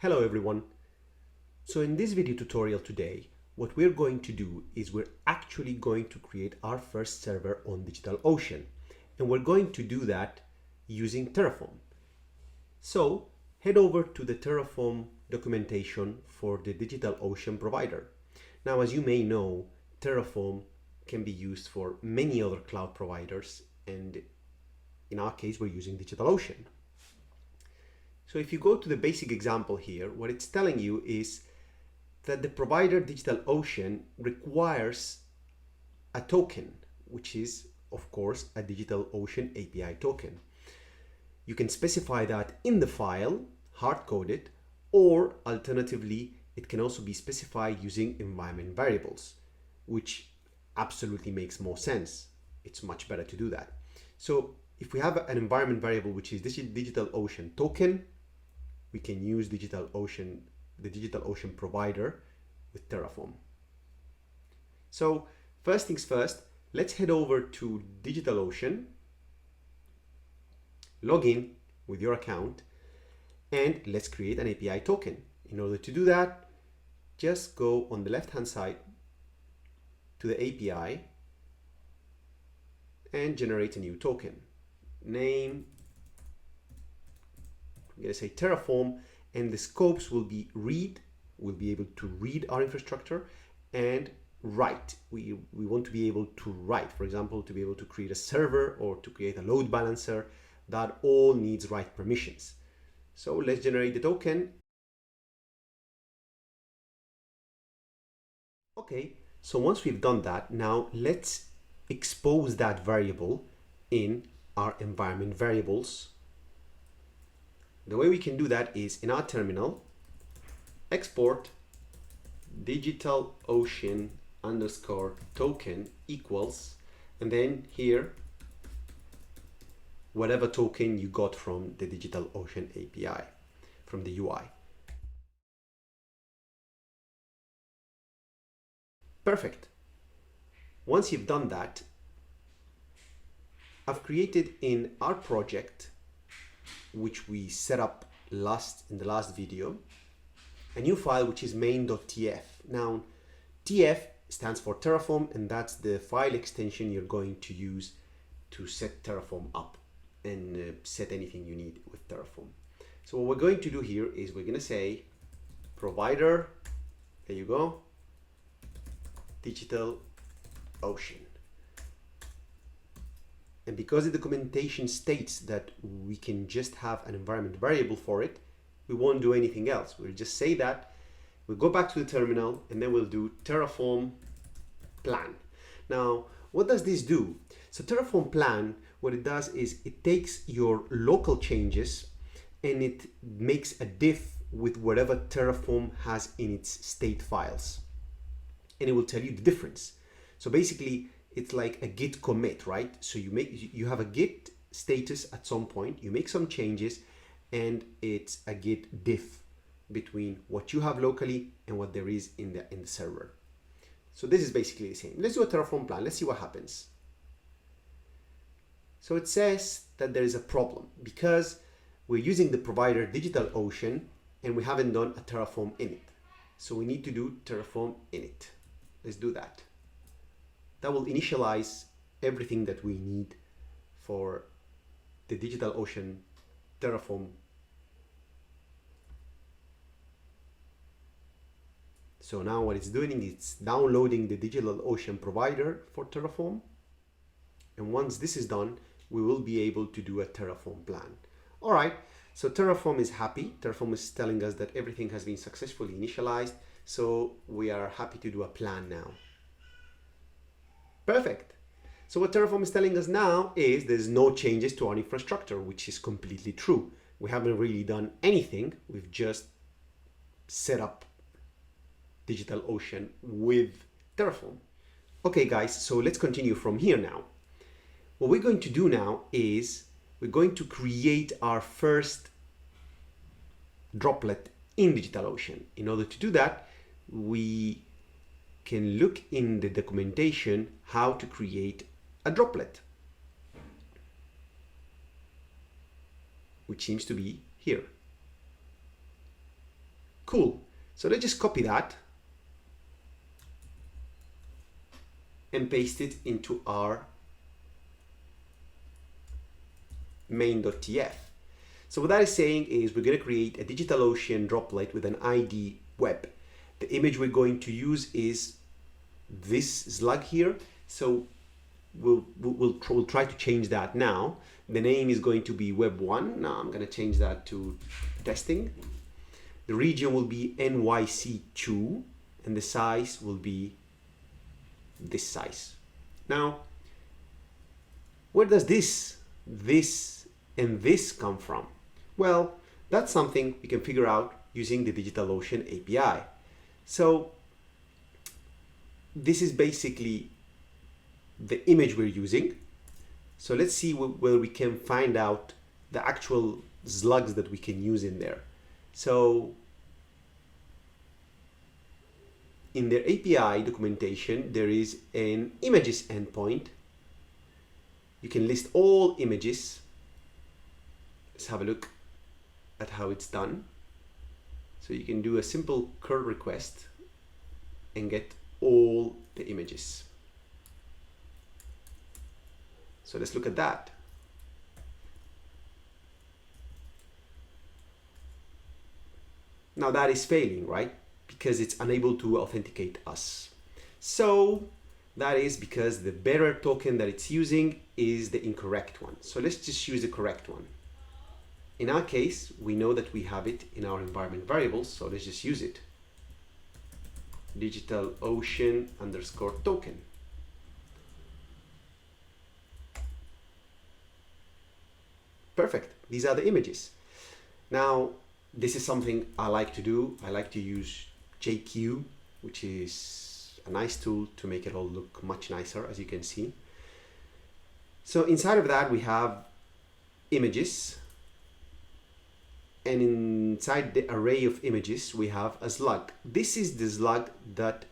Hello everyone. So in this video tutorial today, what we're going to do is we're actually going to create our first server on DigitalOcean. And we're going to do that using Terraform. So head over to the Terraform documentation for the DigitalOcean provider. Now, as you may know, Terraform can be used for many other cloud providers, and in our case, we're using DigitalOcean. So if you go to the basic example here, what it's telling you is that the provider DigitalOcean requires a token, which is, of course, a DigitalOcean API token. You can specify that in the file, hard-code it, or alternatively, it can also be specified using environment variables, which absolutely makes more sense. It's much better to do that. So if we have an environment variable, which is DigitalOcean token, we can use the DigitalOcean provider with Terraform. So first things first, let's head over to DigitalOcean, log in with your account, and let's create an API token. In order to do that, just go on the left-hand side to the API and generate a new token. Name, I'm going to say Terraform, and the scopes will be read. We'll be able to read our infrastructure, and write. We want to be able to write, for example, to be able to create a server or to create a load balancer. That all needs write permissions. So let's generate the token. Okay, so once we've done that, now let's expose that variable in our environment variables. The way we can do that is in our terminal, export DigitalOcean underscore token equals, and then here, whatever token you got from the DigitalOcean API, from the UI. Perfect. Once you've done that, I've created in our project, which we set up in the last video, a new file which is main.tf. Now, tf stands for Terraform, and that's the file extension you're going to use to set Terraform up and set anything you need with Terraform. So what we're going to do here is we're going to say provider, there you go, DigitalOcean. And because the documentation states that we can just have an environment variable for it, we won't do anything else. We'll just say that, we'll go back to the terminal, and then we'll do Terraform plan. Now, what does this do? So Terraform plan, what it does is it takes your local changes and it makes a diff with whatever Terraform has in its state files. And it will tell you the difference. So basically, it's like a git commit, right? So you have a git status at some point, you make some changes, and it's a git diff between what you have locally and what there is in the server. So this is basically the same. Let's do a Terraform plan. Let's see what happens. So it says that there is a problem because we're using the provider DigitalOcean and we haven't done a Terraform init. So we need to do Terraform init. Let's do that. That will initialize everything that we need for the DigitalOcean Terraform. So now what it's doing, it's downloading the DigitalOcean provider for Terraform. And once this is done, we will be able to do a Terraform plan. All right, so Terraform is happy. Terraform is telling us that everything has been successfully initialized. So we are happy to do a plan now. Perfect. So what Terraform is telling us now is there's no changes to our infrastructure, which is completely true. We haven't really done anything. We've just set up DigitalOcean with Terraform. Okay, guys, so let's continue from here now. What we're going to do now is we're going to create our first droplet in DigitalOcean. In order to do that, we can look in the documentation how to create a droplet, which seems to be here. Cool. So let's just copy that and paste it into our main.tf. So what that is saying is we're going to create a DigitalOcean droplet with an ID web. The image we're going to use is this slug here. So we'll try to change that now. The name is going to be web1. Now I'm going to change that to testing. The region will be NYC2 and the size will be this size. Now, where does this, and this come from? Well, that's something we can figure out using the DigitalOcean API. So this is basically the image we're using. So let's see where we can find out the actual slugs that we can use in there. So in their API documentation, there is an images endpoint. You can list all images. Let's have a look at how it's done. So you can do a simple curl request and get all the images. So let's look at that. Now that is failing, right? Because it's unable to authenticate us. So that is because the bearer token that it's using is the incorrect one. So let's just use the correct one. In our case, we know that we have it in our environment variables, so let's just use it. DigitalOcean _ token. Perfect. These are the images. Now, this is something I like to do. I like to use JQ, which is a nice tool to make it all look much nicer, as you can see. So inside of that, we have images. And inside the array of images, we have a slug. This is the slug that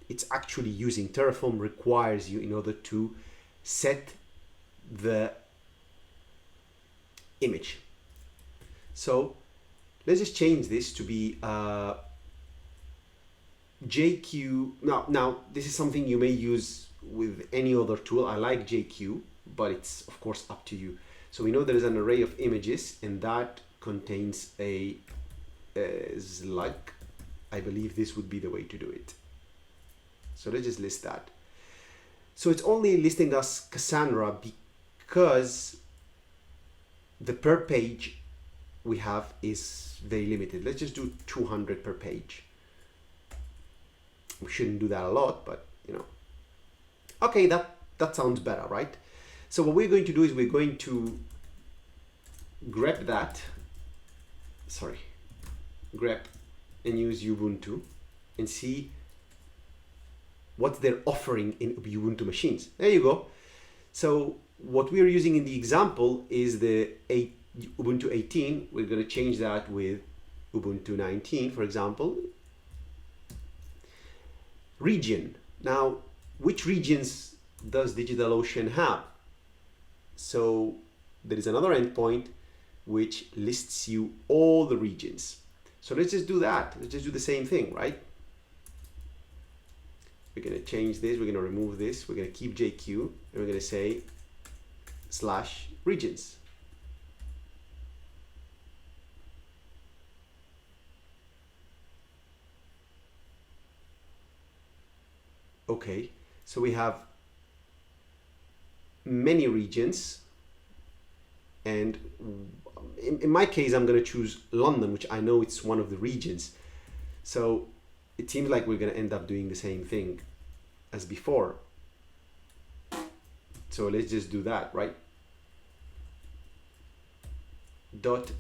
it's actually using. Terraform requires you in order to set the image. So let's just change this to be JQ. Now this is something you may use with any other tool. I like JQ, but it's of course up to you. So we know there is an array of images and that contains a slug. I believe this would be the way to do it. So let's just list that. So it's only listing us Cassandra because the per page we have is very limited. Let's just do 200 per page. We shouldn't do that a lot, but you know. Okay, that sounds better, right? So what we're going to do is we're going to grep that. Grep and use Ubuntu and see what they're offering in Ubuntu machines. There you go. So what we're using in the example is the Ubuntu 18. We're going to change that with Ubuntu 19, for example. Region. Now, which regions does DigitalOcean have? So there is another endpoint which lists you all the regions. So let's just do that. Let's just do the same thing, right? We're going to change this. We're going to remove this. We're going to keep JQ and we're going to say /regions. Okay, so we have many regions, and in my case I'm going to choose London, which I know it's one of the regions. So it seems like we're going to end up doing the same thing as before. So let's just do that, right? Dot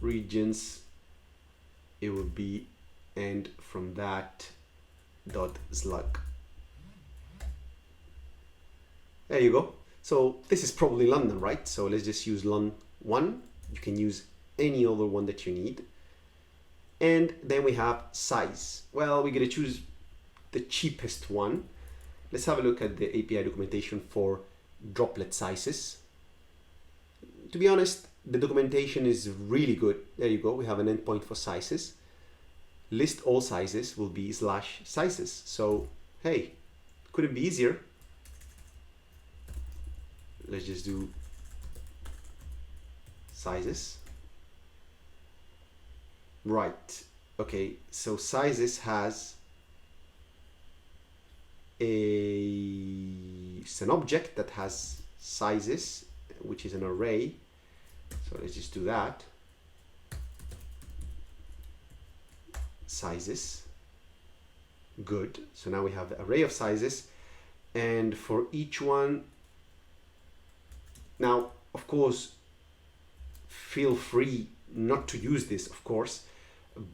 regions, it will be, and from that dot slug. There you go. So this is probably London, right? So let's just use Lon1. You can use any other one that you need. And then we have size. Well, we're going to choose the cheapest one. Let's have a look at the API documentation for droplet sizes. To be honest, the documentation is really good. There you go. We have an endpoint for sizes. list all sizes will be /sizes. So, hey, couldn't be easier. Let's just do sizes. Right. Okay, so sizes has it's an object that has sizes, which is an array. So let's just do that. Sizes. Good. So now we have the array of sizes, and for each one, now of course feel free not to use this, of course,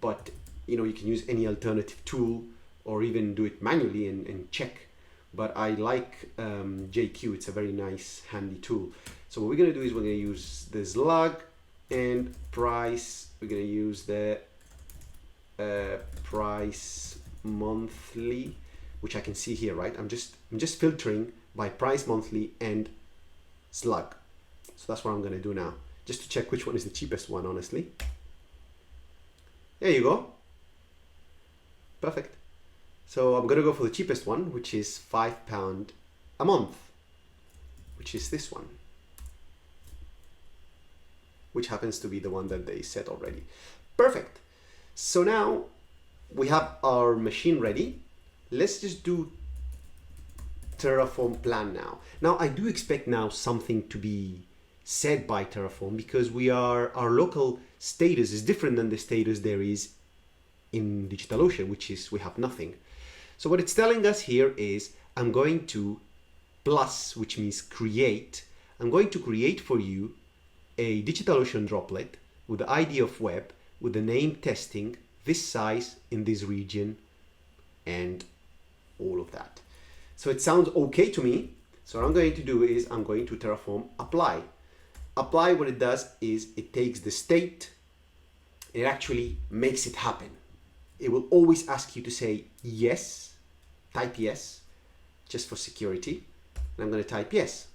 but you know, you can use any alternative tool or even do it manually and check. But I like JQ. It's a very nice, handy tool. So what we're going to do is we're going to use the slug and price. We're going to use the price monthly, which I can see here, right? I'm just filtering by price monthly and slug. So that's what I'm going to do now, just to check which one is the cheapest one, honestly. There you go. Perfect. So I'm going to go for the cheapest one, which is £5 a month, which is this one, which happens to be the one that they set already. Perfect. So now we have our machine ready. Let's just do Terraform plan now. Now I do expect now something to be said by Terraform, because our local status is different than the status there is in DigitalOcean, which is we have nothing. So what it's telling us here is I'm going to plus, which means create. I'm going to create for you a DigitalOcean droplet with the ID of web, with the name testing, this size in this region, and all of that. So it sounds okay to me. So what I'm going to do is I'm going to Terraform apply. Apply, what it does is it takes the state, it actually makes it happen. It will always ask you to say yes, type yes, just for security. And I'm going to type yes.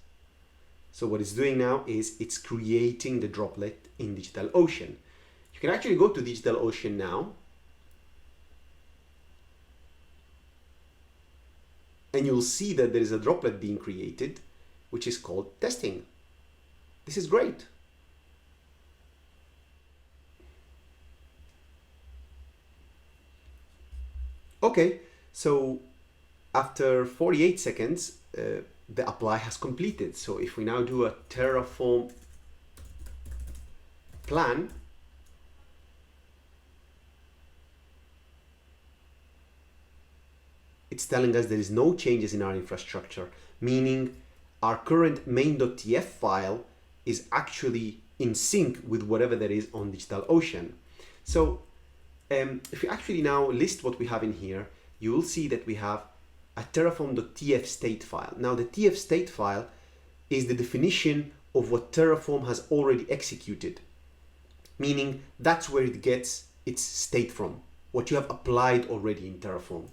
So what it's doing now is it's creating the droplet in DigitalOcean. You can actually go to DigitalOcean now, and you'll see that there is a droplet being created, which is called testing. This is great. Okay, so after 48 seconds, the apply has completed. So if we now do a Terraform plan, it's telling us there is no changes in our infrastructure, meaning our current main.tf file is actually in sync with whatever there is on DigitalOcean. So if you actually now list what we have in here, you will see that we have a terraform.tf state file. Now the tf state file is the definition of what Terraform has already executed, meaning that's where it gets its state from, what you have applied already in Terraform.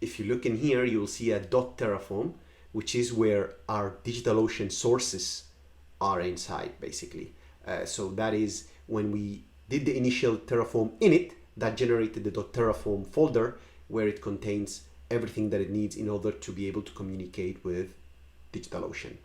If you look in here, you will see a .terraform, which is where our DigitalOcean sources are inside, basically. So that is when we did the initial Terraform init, that generated the .terraform folder where it contains everything that it needs in order to be able to communicate with DigitalOcean.